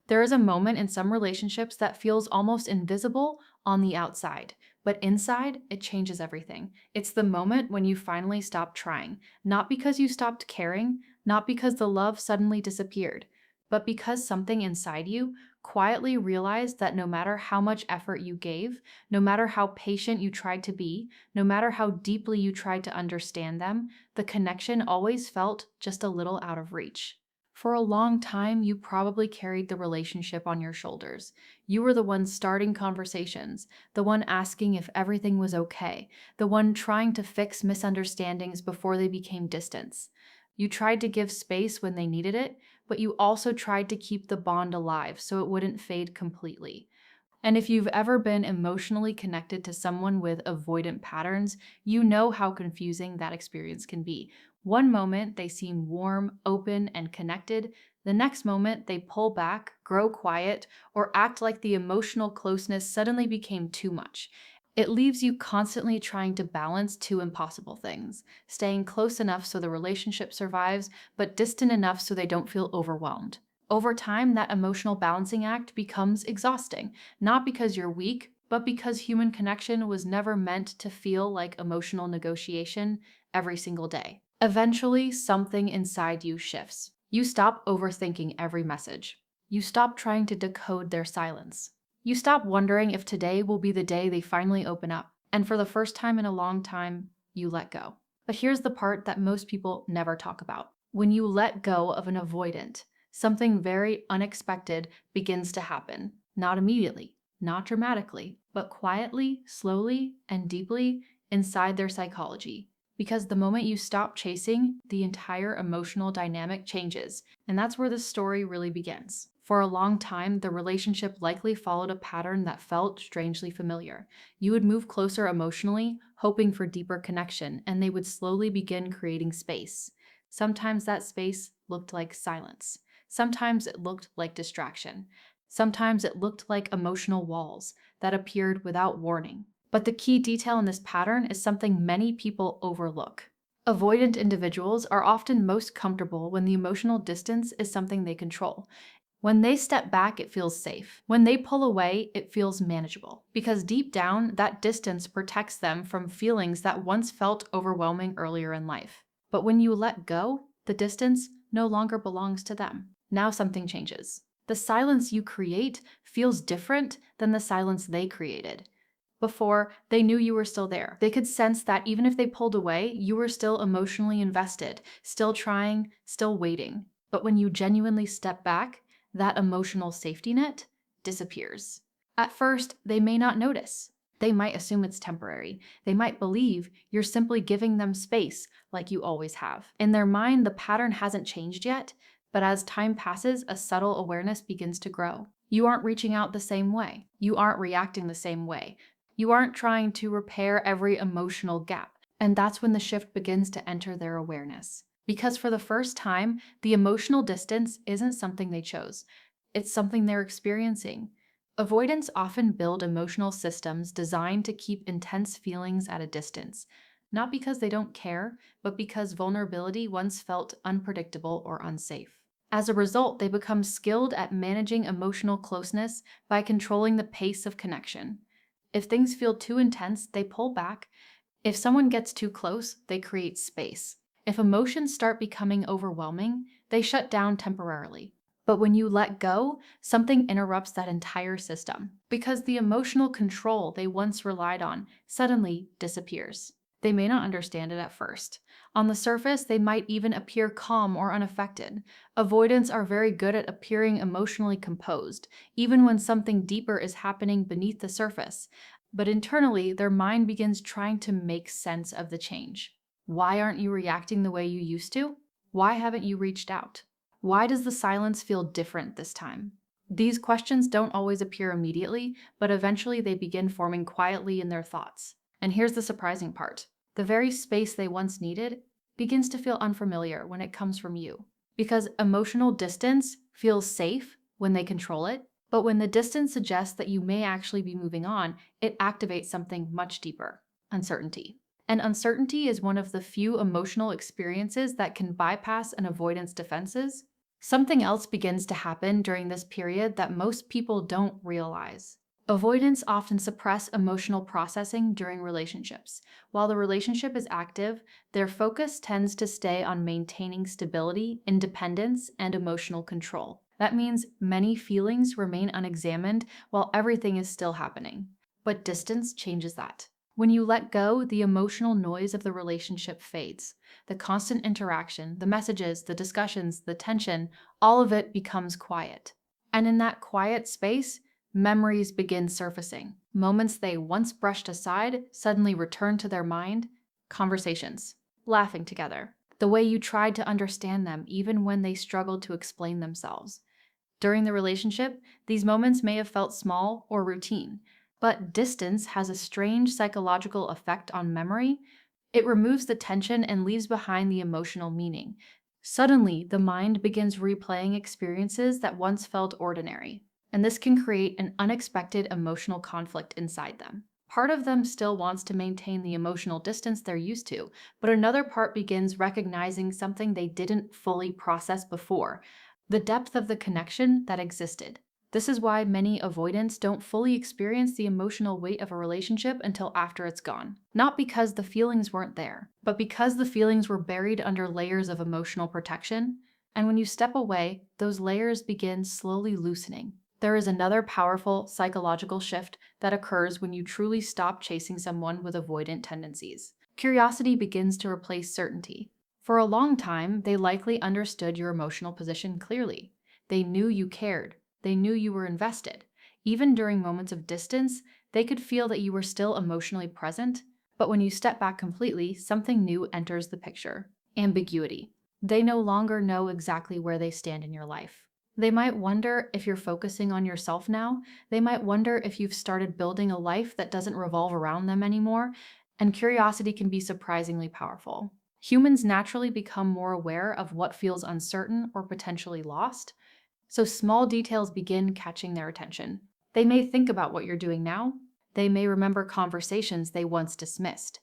There is a moment in some relationships that feels almost invisible on the outside, but inside, it changes everything. It's the moment when you finally stop trying, not because you stopped caring, not because the love suddenly disappeared, but because something inside you quietly realized that no matter how much effort you gave, no matter how patient you tried to be, no matter how deeply you tried to understand them, the connection always felt just a little out of reach. For a long time, you probably carried the relationship on your shoulders. You were the one starting conversations, the one asking if everything was okay, the one trying to fix misunderstandings before they became distance. You tried to give space when they needed it, but you also tried to keep the bond alive so it wouldn't fade completely. And if you've ever been emotionally connected to someone with avoidant patterns, you know how confusing that experience can be. One moment they seem warm, open, and connected. The next moment they pull back, grow quiet, or act like the emotional closeness suddenly became too much. It leaves you constantly trying to balance two impossible things: staying close enough so the relationship survives, but distant enough so they don't feel overwhelmed. Over time, that emotional balancing act becomes exhausting, not because you're weak, but because human connection was never meant to feel like emotional negotiation every single day. Eventually, something inside you shifts. You stop overthinking every message. You stop trying to decode their silence. You stop wondering if today will be the day they finally open up. And for the first time in a long time, you let go. But here's the part that most people never talk about. When you let go of an avoidant, something very unexpected begins to happen. Not immediately, not dramatically, but quietly, slowly, and deeply inside their psychology. Because the moment you stop chasing, the entire emotional dynamic changes. And that's where the story really begins. For a long time, the relationship likely followed a pattern that felt strangely familiar. You would move closer emotionally, hoping for deeper connection, and they would slowly begin creating space. Sometimes that space looked like silence. Sometimes it looked like distraction. Sometimes it looked like emotional walls that appeared without warning. But the key detail in this pattern is something many people overlook. Avoidant individuals are often most comfortable when the emotional distance is something they control. When they step back, it feels safe. When they pull away, it feels manageable. Because deep down, that distance protects them from feelings that once felt overwhelming earlier in life. But when you let go, the distance no longer belongs to them. Now something changes. The silence you create feels different than the silence they created. Before, they knew you were still there. They could sense that even if they pulled away, you were still emotionally invested, still trying, still waiting. But when you genuinely step back, that emotional safety net disappears. At first, they may not notice. They might assume it's temporary. They might believe you're simply giving them space like you always have. In their mind, the pattern hasn't changed yet, but as time passes, a subtle awareness begins to grow. You aren't reaching out the same way. You aren't reacting the same way. You aren't trying to repair every emotional gap. And that's when the shift begins to enter their awareness. Because for the first time, the emotional distance isn't something they chose. It's something they're experiencing. Avoidants often build emotional systems designed to keep intense feelings at a distance, not because they don't care, but because vulnerability once felt unpredictable or unsafe. As a result, they become skilled at managing emotional closeness by controlling the pace of connection. If things feel too intense, they pull back. If someone gets too close, they create space. If emotions start becoming overwhelming, they shut down temporarily. But when you let go, something interrupts that entire system, because the emotional control they once relied on suddenly disappears. They may not understand it at first. On the surface, they might even appear calm or unaffected. Avoidants are very good at appearing emotionally composed, even when something deeper is happening beneath the surface. But internally, their mind begins trying to make sense of the change. Why aren't you reacting the way you used to? Why haven't you reached out? Why does the silence feel different this time? These questions don't always appear immediately, but eventually they begin forming quietly in their thoughts. And here's the surprising part. The very space they once needed begins to feel unfamiliar when it comes from you. Because emotional distance feels safe when they control it, but when the distance suggests that you may actually be moving on, it activates something much deeper: uncertainty. And uncertainty is one of the few emotional experiences that can bypass an avoidance defenses Something else begins to happen during this period that most people don't realize. Avoidants often suppress emotional processing during relationships. While the relationship is active, their focus tends to stay on maintaining stability, independence, and emotional control. That means many feelings remain unexamined while everything is still happening. But distance changes that. When you let go, the emotional noise of the relationship fades. The constant interaction, the messages, the discussions, the tension, all of it becomes quiet. And in that quiet space, memories begin surfacing. Moments they once brushed aside suddenly return to their mind. Conversations, laughing together, the way you tried to understand them even when they struggled to explain themselves. During the relationship, these moments may have felt small or routine, but distance has a strange psychological effect on memory. It removes the tension and leaves behind the emotional meaning. Suddenly, the mind begins replaying experiences that once felt ordinary, and this can create an unexpected emotional conflict inside them. Part of them still wants to maintain the emotional distance they're used to, but another part begins recognizing something they didn't fully process before: the depth of the connection that existed. This is why many avoidants don't fully experience the emotional weight of a relationship until after it's gone. Not because the feelings weren't there, but because the feelings were buried under layers of emotional protection. And when you step away, those layers begin slowly loosening. There is another powerful psychological shift that occurs when you truly stop chasing someone with avoidant tendencies. Curiosity begins to replace certainty. For a long time, they likely understood your emotional position clearly. They knew you cared. They knew you were invested. Even during moments of distance, they could feel that you were still emotionally present. But when you step back completely, something new enters the picture: ambiguity. They no longer know exactly where they stand in your life. They might wonder if you're focusing on yourself now. They might wonder if you've started building a life that doesn't revolve around them anymore. And curiosity can be surprisingly powerful. Humans naturally become more aware of what feels uncertain or potentially lost, so small details begin catching their attention. They may think about what you're doing now. They may remember conversations they once dismissed.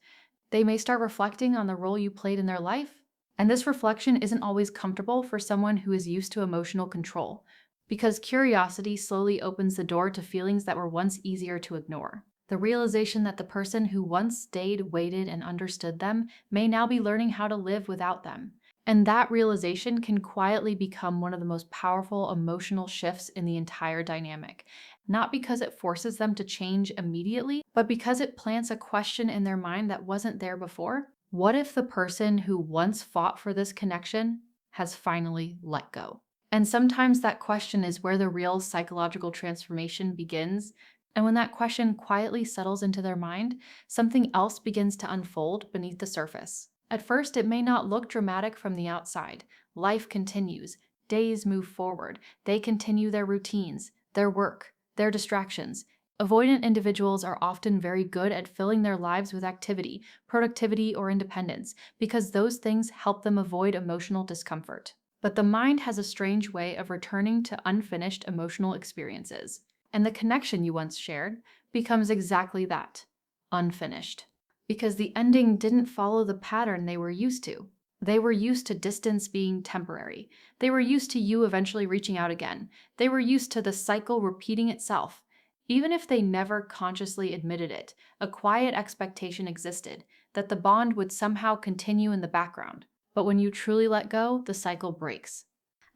They may start reflecting on the role you played in their life. And this reflection isn't always comfortable for someone who is used to emotional control, because curiosity slowly opens the door to feelings that were once easier to ignore. The realization that the person who once stayed, waited, and understood them may now be learning how to live without them. And that realization can quietly become one of the most powerful emotional shifts in the entire dynamic. Not because it forces them to change immediately, but because it plants a question in their mind that wasn't there before. What if the person who once fought for this connection has finally let go? And sometimes that question is where the real psychological transformation begins. And when that question quietly settles into their mind, something else begins to unfold beneath the surface. At first, it may not look dramatic from the outside. Life continues. Days move forward. They continue their routines, their work, their distractions. Avoidant individuals are often very good at filling their lives with activity, productivity, or independence, because those things help them avoid emotional discomfort. But the mind has a strange way of returning to unfinished emotional experiences. And the connection you once shared becomes exactly that: unfinished. Because the ending didn't follow the pattern they were used to. They were used to distance being temporary. They were used to you eventually reaching out again. They were used to the cycle repeating itself. Even if they never consciously admitted it, a quiet expectation existed that the bond would somehow continue in the background. But when you truly let go, the cycle breaks.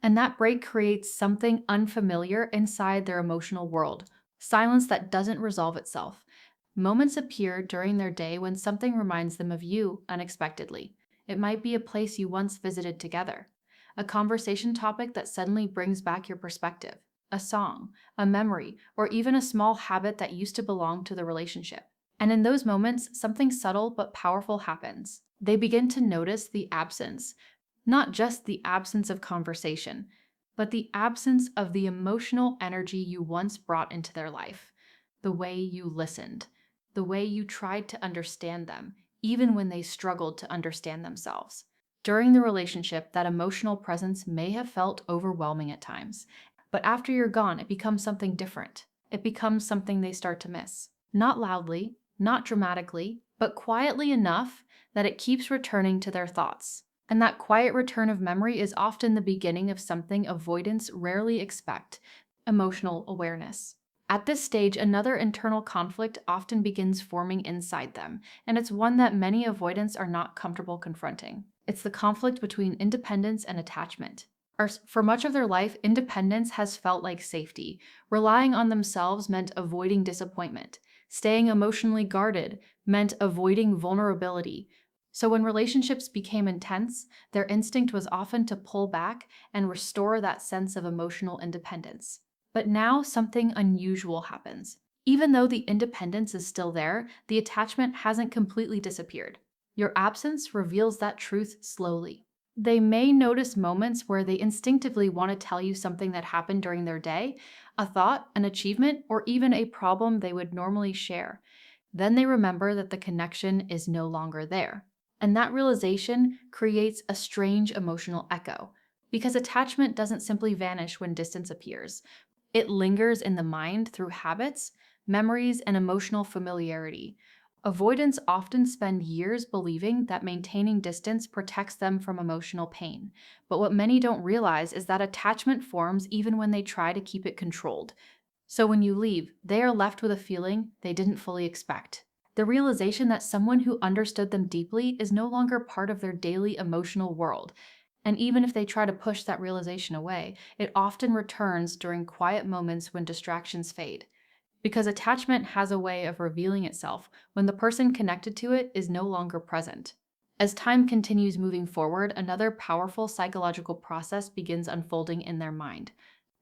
And that break creates something unfamiliar inside their emotional world: silence that doesn't resolve itself. Moments appear during their day when something reminds them of you unexpectedly. It might be a place you once visited together, a conversation topic that suddenly brings back your perspective, a song, a memory, or even a small habit that used to belong to the relationship. And in those moments, something subtle but powerful happens. They begin to notice the absence, not just the absence of conversation, but the absence of the emotional energy you once brought into their life, the way you listened, the way you tried to understand them, even when they struggled to understand themselves. During the relationship, that emotional presence may have felt overwhelming at times, but after you're gone, it becomes something different. It becomes something they start to miss. Not loudly, not dramatically, but quietly enough that it keeps returning to their thoughts. And that quiet return of memory is often the beginning of something avoidants rarely expect: emotional awareness. At this stage, another internal conflict often begins forming inside them, and it's one that many avoidants are not comfortable confronting. It's the conflict between independence and attachment. For much of their life, independence has felt like safety. Relying on themselves meant avoiding disappointment. Staying emotionally guarded meant avoiding vulnerability. So when relationships became intense, their instinct was often to pull back and restore that sense of emotional independence. But now something unusual happens. Even though the independence is still there, the attachment hasn't completely disappeared. Your absence reveals that truth slowly. They may notice moments where they instinctively want to tell you something that happened during their day, a thought, an achievement, or even a problem they would normally share. Then they remember that the connection is no longer there. And that realization creates a strange emotional echo, because attachment doesn't simply vanish when distance appears. It lingers in the mind through habits, memories, and emotional familiarity. Avoidants often spend years believing that maintaining distance protects them from emotional pain. But what many don't realize is that attachment forms even when they try to keep it controlled. So when you leave, they are left with a feeling they didn't fully expect. The realization that someone who understood them deeply is no longer part of their daily emotional world. And even if they try to push that realization away, it often returns during quiet moments when distractions fade. Because attachment has a way of revealing itself when the person connected to it is no longer present. As time continues moving forward, another powerful psychological process begins unfolding in their mind.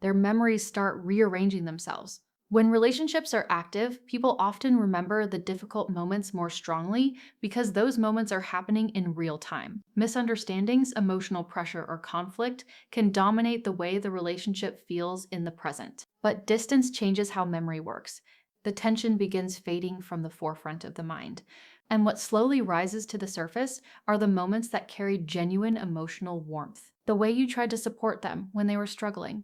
Their memories start rearranging themselves. When relationships are active, people often remember the difficult moments more strongly because those moments are happening in real time. Misunderstandings, emotional pressure, or conflict can dominate the way the relationship feels in the present. But distance changes how memory works. The tension begins fading from the forefront of the mind. And what slowly rises to the surface are the moments that carry genuine emotional warmth. The way you tried to support them when they were struggling,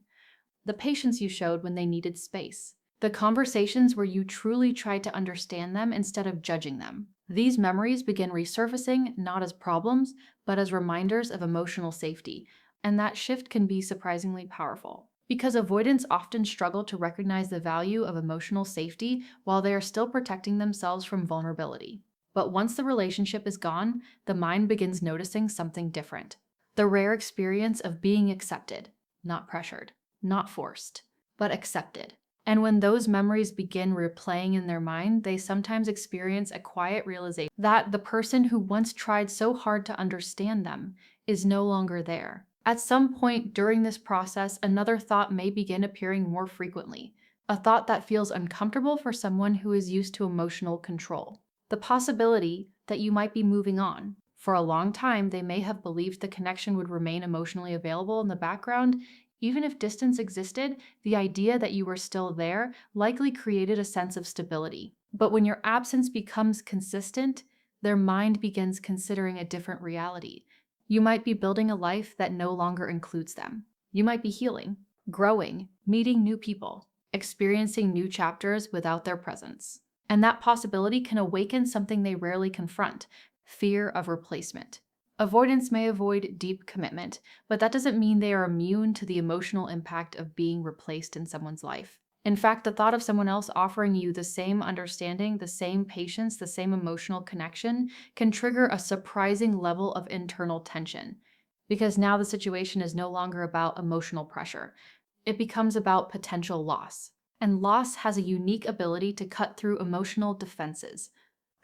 the patience you showed when they needed space, the conversations where you truly tried to understand them instead of judging them. These memories begin resurfacing not as problems, but as reminders of emotional safety, and that shift can be surprisingly powerful. Because avoidants often struggle to recognize the value of emotional safety while they are still protecting themselves from vulnerability. But once the relationship is gone, the mind begins noticing something different: the rare experience of being accepted, not pressured, not forced, but accepted. And when those memories begin replaying in their mind, they sometimes experience a quiet realization that the person who once tried so hard to understand them is no longer there. At some point during this process, another thought may begin appearing more frequently, a thought that feels uncomfortable for someone who is used to emotional control. The possibility that you might be moving on. For a long time, they may have believed the connection would remain emotionally available in the background. Even if distance existed, the idea that you were still there likely created a sense of stability. But when your absence becomes consistent, their mind begins considering a different reality. You might be building a life that no longer includes them. You might be healing, growing, meeting new people, experiencing new chapters without their presence. And that possibility can awaken something they rarely confront: fear of replacement. Avoidants may avoid deep commitment, but that doesn't mean they are immune to the emotional impact of being replaced in someone's life. In fact, the thought of someone else offering you the same understanding, the same patience, the same emotional connection can trigger a surprising level of internal tension. Because now the situation is no longer about emotional pressure. It becomes about potential loss. And loss has a unique ability to cut through emotional defenses.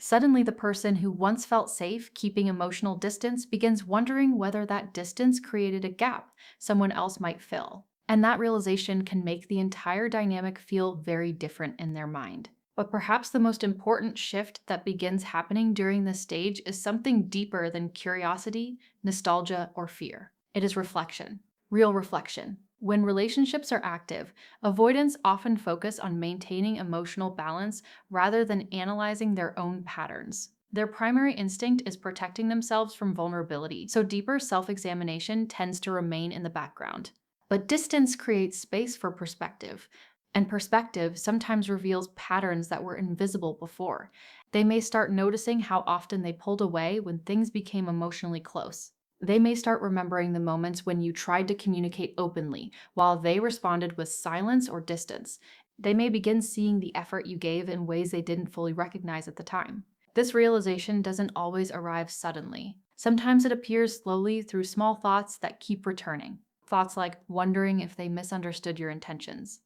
Suddenly, the person who once felt safe keeping emotional distance begins wondering whether that distance created a gap someone else might fill. And that realization can make the entire dynamic feel very different in their mind. But perhaps the most important shift that begins happening during this stage is something deeper than curiosity, nostalgia, or fear. It is reflection, real reflection. When relationships are active, avoidants often focus on maintaining emotional balance rather than analyzing their own patterns. Their primary instinct is protecting themselves from vulnerability, so deeper self-examination tends to remain in the background. But distance creates space for perspective, and perspective sometimes reveals patterns that were invisible before. They may start noticing how often they pulled away when things became emotionally close. They may start remembering the moments when you tried to communicate openly, while they responded with silence or distance. They may begin seeing the effort you gave in ways they didn't fully recognize at the time. This realization doesn't always arrive suddenly. Sometimes it appears slowly through small thoughts that keep returning. Thoughts like wondering if they misunderstood your intentions,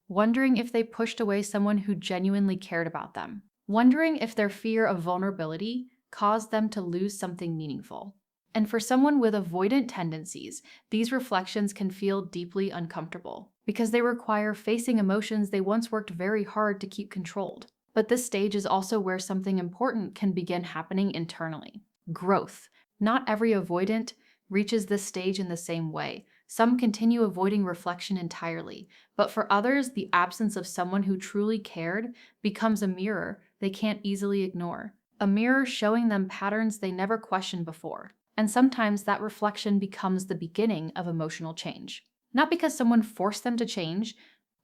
wondering if they pushed away someone who genuinely cared about them, wondering if their fear of vulnerability caused them to lose something meaningful. And for someone with avoidant tendencies, these reflections can feel deeply uncomfortable because they require facing emotions they once worked very hard to keep controlled. But this stage is also where something important can begin happening internally: growth. Not every avoidant reaches this stage in the same way. Some continue avoiding reflection entirely, but for others, the absence of someone who truly cared becomes a mirror they can't easily ignore. A mirror showing them patterns they never questioned before. And sometimes that reflection becomes the beginning of emotional change. Not because someone forced them to change,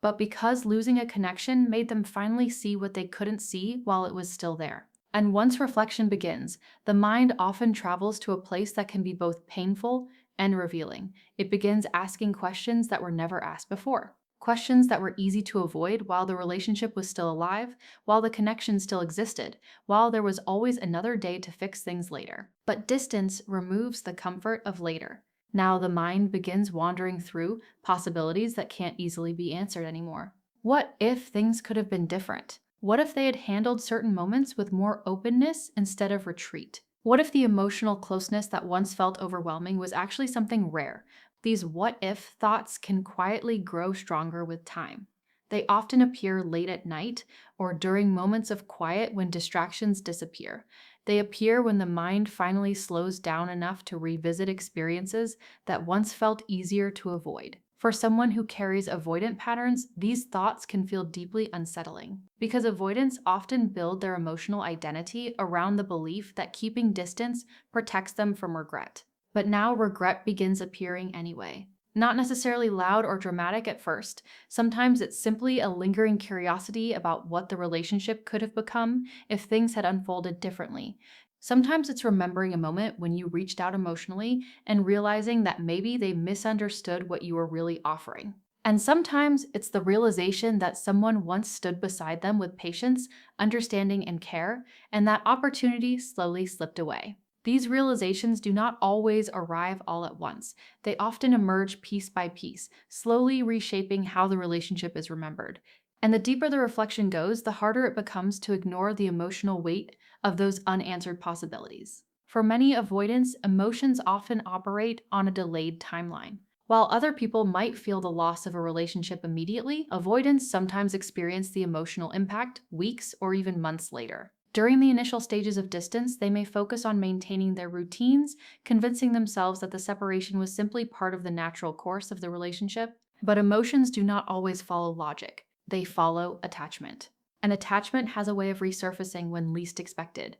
but because losing a connection made them finally see what they couldn't see while it was still there. And once reflection begins, the mind often travels to a place that can be both painful and revealing. It begins asking questions that were never asked before. Questions that were easy to avoid while the relationship was still alive, while the connection still existed, while there was always another day to fix things later. But distance removes the comfort of later. Now the mind begins wandering through possibilities that can't easily be answered anymore. What if things could have been different? What if they had handled certain moments with more openness instead of retreat? What if the emotional closeness that once felt overwhelming was actually something rare? These what if thoughts can quietly grow stronger with time. They often appear late at night or during moments of quiet when distractions disappear. They appear when the mind finally slows down enough to revisit experiences that once felt easier to avoid. For someone who carries avoidant patterns, these thoughts can feel deeply unsettling because avoidants often build their emotional identity around the belief that keeping distance protects them from regret. But now regret begins appearing anyway. Not necessarily loud or dramatic at first. Sometimes it's simply a lingering curiosity about what the relationship could have become if things had unfolded differently. Sometimes it's remembering a moment when you reached out emotionally and realizing that maybe they misunderstood what you were really offering. And sometimes it's the realization that someone once stood beside them with patience, understanding, and care, and that opportunity slowly slipped away. These realizations do not always arrive all at once. They often emerge piece by piece, slowly reshaping how the relationship is remembered. And the deeper the reflection goes, the harder it becomes to ignore the emotional weight of those unanswered possibilities. For many avoidants, emotions often operate on a delayed timeline. While other people might feel the loss of a relationship immediately, avoidants sometimes experience the emotional impact weeks or even months later. During the initial stages of distance, they may focus on maintaining their routines, convincing themselves that the separation was simply part of the natural course of the relationship. But emotions do not always follow logic. They follow attachment. And attachment has a way of resurfacing when least expected.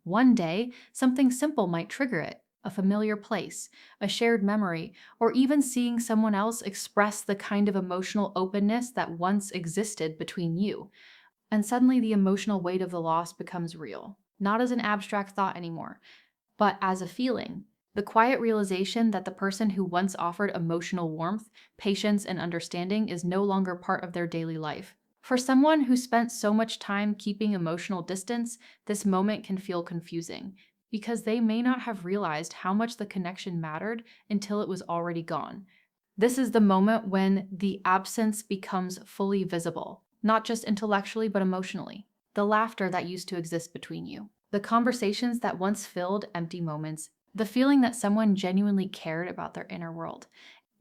One day, something simple might trigger it: a familiar place, a shared memory, or even seeing someone else express the kind of emotional openness that once existed between you. And suddenly the emotional weight of the loss becomes real, not as an abstract thought anymore, but as a feeling. The quiet realization that the person who once offered emotional warmth, patience, and understanding is no longer part of their daily life. For someone who spent so much time keeping emotional distance, this moment can feel confusing because they may not have realized how much the connection mattered until it was already gone. This is the moment when the absence becomes fully visible, not just intellectually but emotionally. The laughter that used to exist between you, the conversations that once filled empty moments, the feeling that someone genuinely cared about their inner world.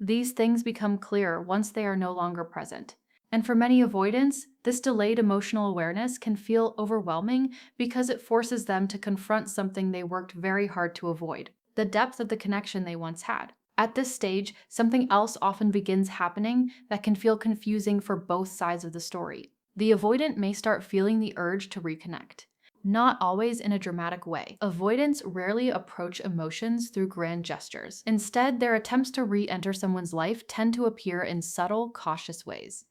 These things become clearer once they are no longer present. And for many avoidants, this delayed emotional awareness can feel overwhelming because it forces them to confront something they worked very hard to avoid: the depth of the connection they once had. At this stage, something else often begins happening that can feel confusing for both sides of the story. The avoidant may start feeling the urge to reconnect. Not always in a dramatic way. Avoidants rarely approach emotions through grand gestures. Instead, their attempts to re-enter someone's life tend to appear in subtle, cautious ways.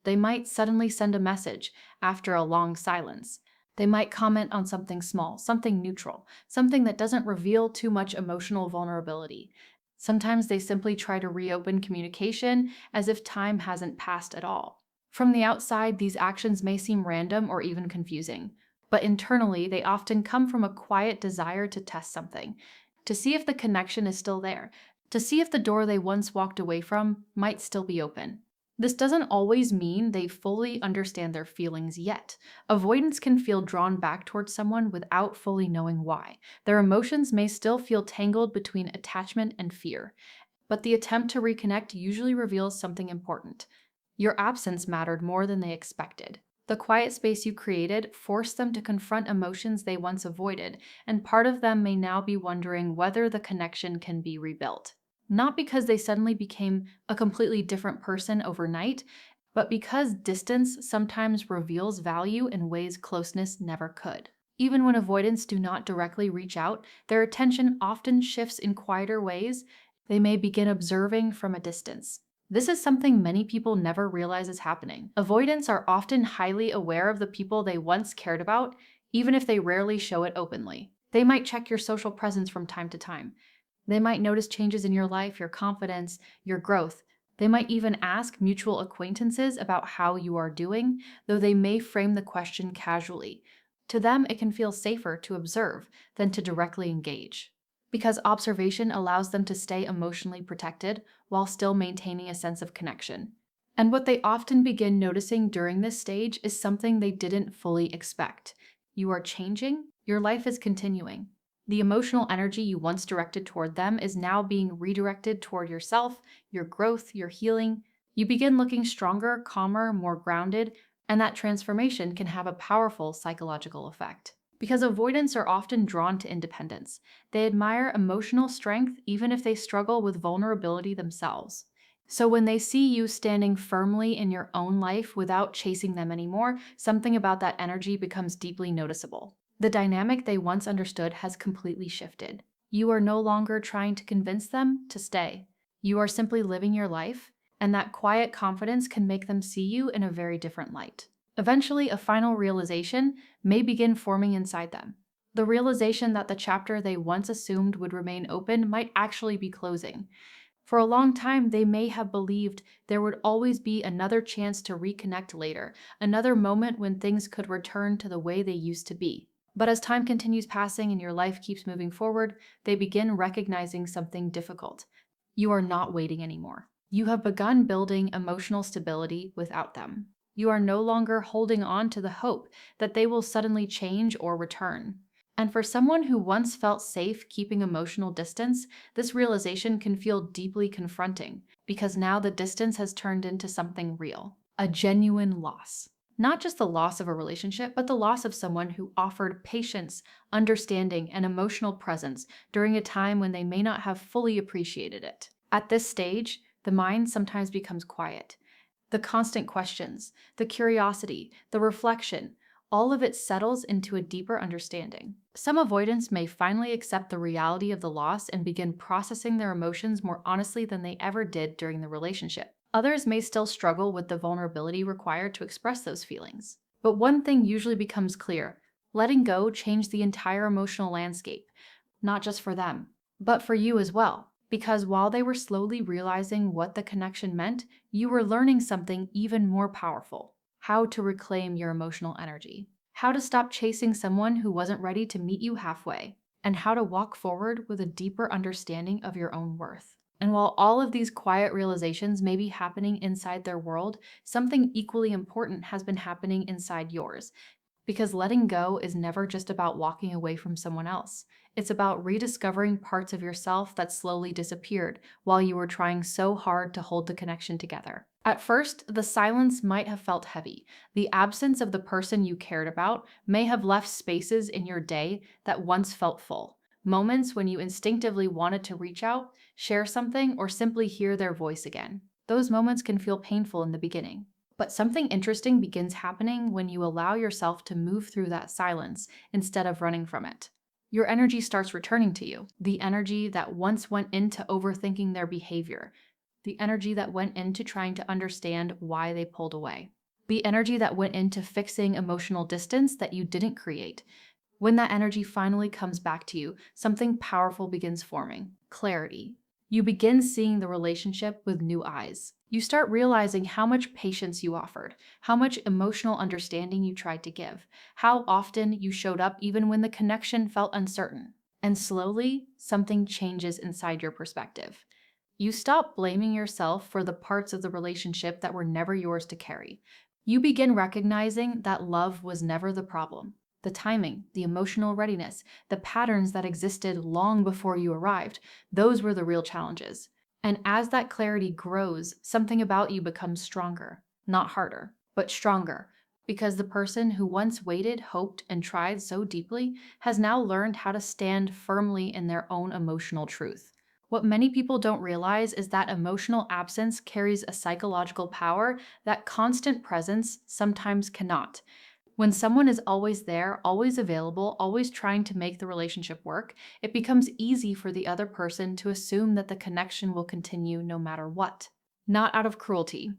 They might suddenly send a message after a long silence, They might comment on something small, something neutral, something that doesn't reveal too much emotional vulnerability. Sometimes they simply try to reopen communication as if time hasn't passed at all. From the outside, these actions may seem random or even confusing, but internally, they often come from a quiet desire to test something, to see if the connection is still there, to see if the door they once walked away from might still be open. This doesn't always mean they fully understand their feelings yet. Avoidance can feel drawn back towards someone without fully knowing why. Their emotions may still feel tangled between attachment and fear, but the attempt to reconnect usually reveals something important. Your absence mattered more than they expected. The quiet space you created forced them to confront emotions they once avoided, and part of them may now be wondering whether the connection can be rebuilt. Not because they suddenly became a completely different person overnight, but because distance sometimes reveals value in ways closeness never could. Even when avoidants do not directly reach out, their attention often shifts in quieter ways. They may begin observing from a distance. This is something many people never realize is happening. Avoidants are often highly aware of the people they once cared about, even if they rarely show it openly. They might check your social presence from time to time. They might notice changes in your life, your confidence, your growth. They might even ask mutual acquaintances about how you are doing, though they may frame the question casually. To them, it can feel safer to observe than to directly engage, because observation allows them to stay emotionally protected while still maintaining a sense of connection. And what they often begin noticing during this stage is something they didn't fully expect. You are changing, your life is continuing. The emotional energy you once directed toward them is now being redirected toward yourself, your growth, your healing. You begin looking stronger, calmer, more grounded, and that transformation can have a powerful psychological effect. Because avoidants are often drawn to independence. They admire emotional strength even if they struggle with vulnerability themselves. So when they see you standing firmly in your own life without chasing them anymore, something about that energy becomes deeply noticeable. The dynamic they once understood has completely shifted. You are no longer trying to convince them to stay. You are simply living your life, and that quiet confidence can make them see you in a very different light. Eventually, a final realization may begin forming inside them. The realization that the chapter they once assumed would remain open might actually be closing. For a long time, they may have believed there would always be another chance to reconnect later, another moment when things could return to the way they used to be. But as time continues passing and your life keeps moving forward, they begin recognizing something difficult. You are not waiting anymore. You have begun building emotional stability without them. You are no longer holding on to the hope that they will suddenly change or return. And for someone who once felt safe keeping emotional distance, this realization can feel deeply confronting, because now the distance has turned into something real, a genuine loss. Not just the loss of a relationship, but the loss of someone who offered patience, understanding, and emotional presence during a time when they may not have fully appreciated it. At this stage, the mind sometimes becomes quiet. The constant questions, the curiosity, the reflection, all of it settles into a deeper understanding. Some avoidants may finally accept the reality of the loss and begin processing their emotions more honestly than they ever did during the relationship. Others may still struggle with the vulnerability required to express those feelings. But one thing usually becomes clear: letting go changed the entire emotional landscape, not just for them, but for you as well. Because while they were slowly realizing what the connection meant, you were learning something even more powerful: how to reclaim your emotional energy, how to stop chasing someone who wasn't ready to meet you halfway, and how to walk forward with a deeper understanding of your own worth. And while all of these quiet realizations may be happening inside their world, something equally important has been happening inside yours. Because letting go is never just about walking away from someone else. It's about rediscovering parts of yourself that slowly disappeared while you were trying so hard to hold the connection together. At first, the silence might have felt heavy. The absence of the person you cared about may have left spaces in your day that once felt full. Moments when you instinctively wanted to reach out, share something, or simply hear their voice again. Those moments can feel painful in the beginning. But something interesting begins happening when you allow yourself to move through that silence instead of running from it. Your energy starts returning to you, the energy that once went into overthinking their behavior, the energy that went into trying to understand why they pulled away. the energy that went into fixing emotional distance that you didn't create. When that energy finally comes back to you, something powerful begins forming: clarity. You begin seeing the relationship with new eyes. You start realizing how much patience you offered, how much emotional understanding you tried to give, how often you showed up even when the connection felt uncertain. And slowly, something changes inside your perspective. You stop blaming yourself for the parts of the relationship that were never yours to carry. You begin recognizing that love was never the problem. The timing, the emotional readiness, the patterns that existed long before you arrived, those were the real challenges. And as that clarity grows, something about you becomes stronger, not harder, but stronger, because the person who once waited, hoped, and tried so deeply has now learned how to stand firmly in their own emotional truth. What many people don't realize is that emotional absence carries a psychological power that constant presence sometimes cannot. When someone is always there, always available, always trying to make the relationship work, it becomes easy for the other person to assume that the connection will continue no matter what. Not out of cruelty,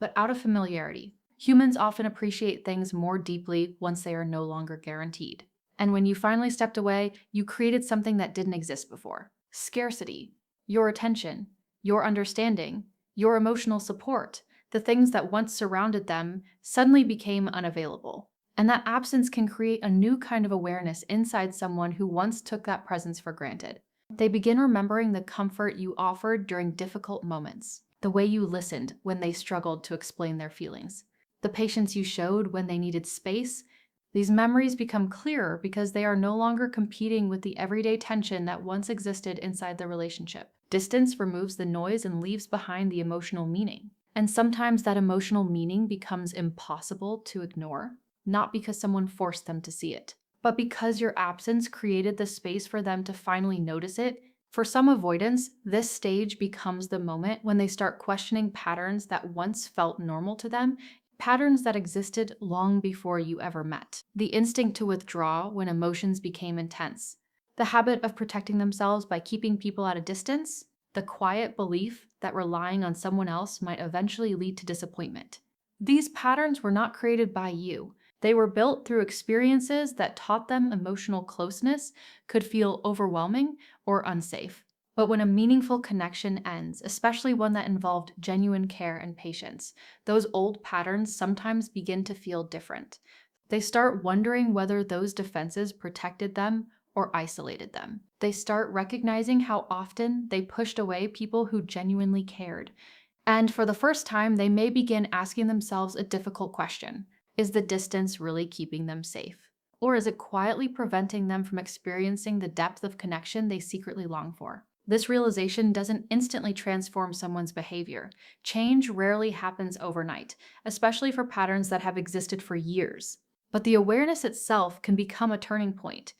but out of familiarity. Humans often appreciate things more deeply once they are no longer guaranteed. And when you finally stepped away, you created something that didn't exist before: scarcity, your attention, your understanding, your emotional support. The things that once surrounded them suddenly became unavailable. And that absence can create a new kind of awareness inside someone who once took that presence for granted. They begin remembering the comfort you offered during difficult moments, the way you listened when they struggled to explain their feelings, the patience you showed when they needed space. These memories become clearer because they are no longer competing with the everyday tension that once existed inside the relationship. Distance removes the noise and leaves behind the emotional meaning. And sometimes that emotional meaning becomes impossible to ignore, not because someone forced them to see it, but because your absence created the space for them to finally notice it. For some avoidants, this stage becomes the moment when they start questioning patterns that once felt normal to them, patterns that existed long before you ever met. The instinct to withdraw when emotions became intense, the habit of protecting themselves by keeping people at a distance, the quiet belief that relying on someone else might eventually lead to disappointment. These patterns were not created by you. They were built through experiences that taught them emotional closeness could feel overwhelming or unsafe. But when a meaningful connection ends, especially one that involved genuine care and patience, those old patterns sometimes begin to feel different. They start wondering whether those defenses protected them or isolated them. They start recognizing how often they pushed away people who genuinely cared. And for the first time, they may begin asking themselves a difficult question: is the distance really keeping them safe? Or is it quietly preventing them from experiencing the depth of connection they secretly long for? This realization doesn't instantly transform someone's behavior. Change rarely happens overnight, especially for patterns that have existed for years. But the awareness itself can become a turning point,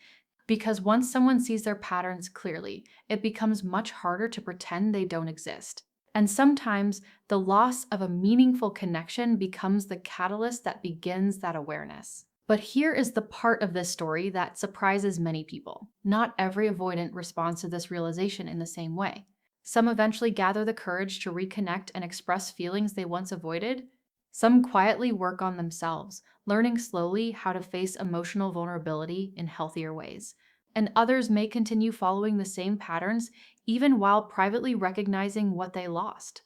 because once someone sees their patterns clearly, it becomes much harder to pretend they don't exist. And sometimes the loss of a meaningful connection becomes the catalyst that begins that awareness. But here is the part of this story that surprises many people. Not every avoidant responds to this realization in the same way. Some eventually gather the courage to reconnect and express feelings they once avoided. Some quietly work on themselves, learning slowly how to face emotional vulnerability in healthier ways. And others may continue following the same patterns even while privately recognizing what they lost.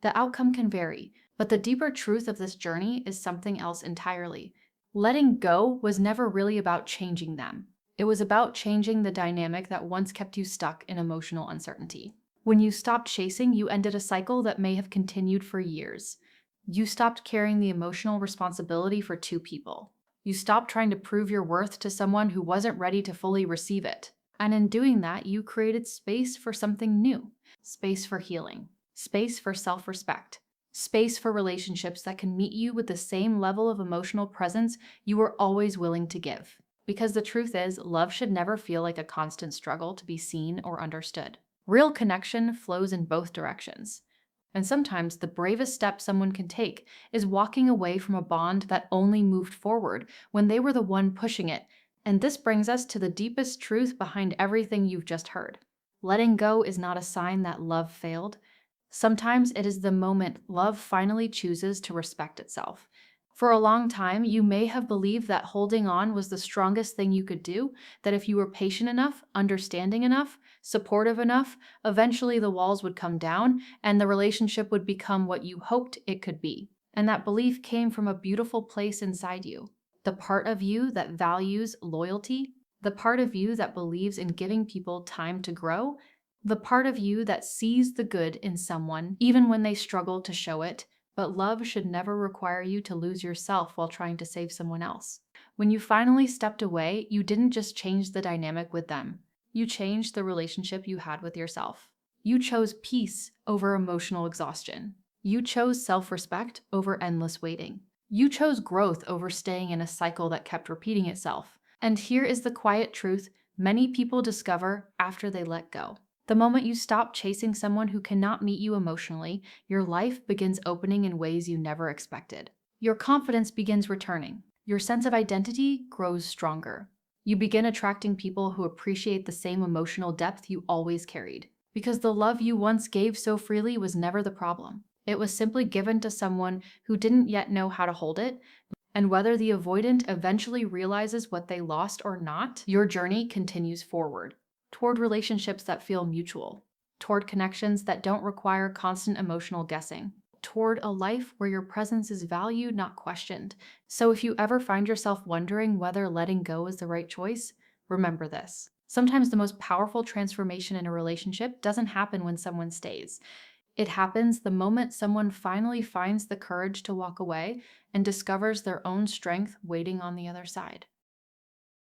The outcome can vary, but the deeper truth of this journey is something else entirely. Letting go was never really about changing them. It was about changing the dynamic that once kept you stuck in emotional uncertainty. When you stopped chasing, you ended a cycle that may have continued for years. You stopped carrying the emotional responsibility for two people. You stopped trying to prove your worth to someone who wasn't ready to fully receive it. And in doing that, you created space for something new: space for healing, space for self-respect, space for relationships that can meet you with the same level of emotional presence you were always willing to give. Because the truth is, love should never feel like a constant struggle to be seen or understood. Real connection flows in both directions. And sometimes the bravest step someone can take is walking away from a bond that only moved forward when they were the one pushing it. And this brings us to the deepest truth behind everything you've just heard. Letting go is not a sign that love failed. Sometimes it is the moment love finally chooses to respect itself. For a long time, you may have believed that holding on was the strongest thing you could do, that if you were patient enough, understanding enough, supportive enough, eventually the walls would come down and the relationship would become what you hoped it could be. And that belief came from a beautiful place inside you. The part of you that values loyalty, the part of you that believes in giving people time to grow, the part of you that sees the good in someone even when they struggle to show it. But love should never require you to lose yourself while trying to save someone else. When you finally stepped away, you didn't just change the dynamic with them. You changed the relationship you had with yourself. You chose peace over emotional exhaustion. You chose self-respect over endless waiting. You chose growth over staying in a cycle that kept repeating itself. And here is the quiet truth many people discover after they let go. The moment you stop chasing someone who cannot meet you emotionally, your life begins opening in ways you never expected. Your confidence begins returning. Your sense of identity grows stronger. You begin attracting people who appreciate the same emotional depth you always carried. Because the love you once gave so freely was never the problem. It was simply given to someone who didn't yet know how to hold it. And whether the avoidant eventually realizes what they lost or not, your journey continues forward toward relationships that feel mutual, toward connections that don't require constant emotional guessing, toward a life where your presence is valued, not questioned. So if you ever find yourself wondering whether letting go is the right choice, remember this. Sometimes the most powerful transformation in a relationship doesn't happen when someone stays. It happens the moment someone finally finds the courage to walk away and discovers their own strength waiting on the other side.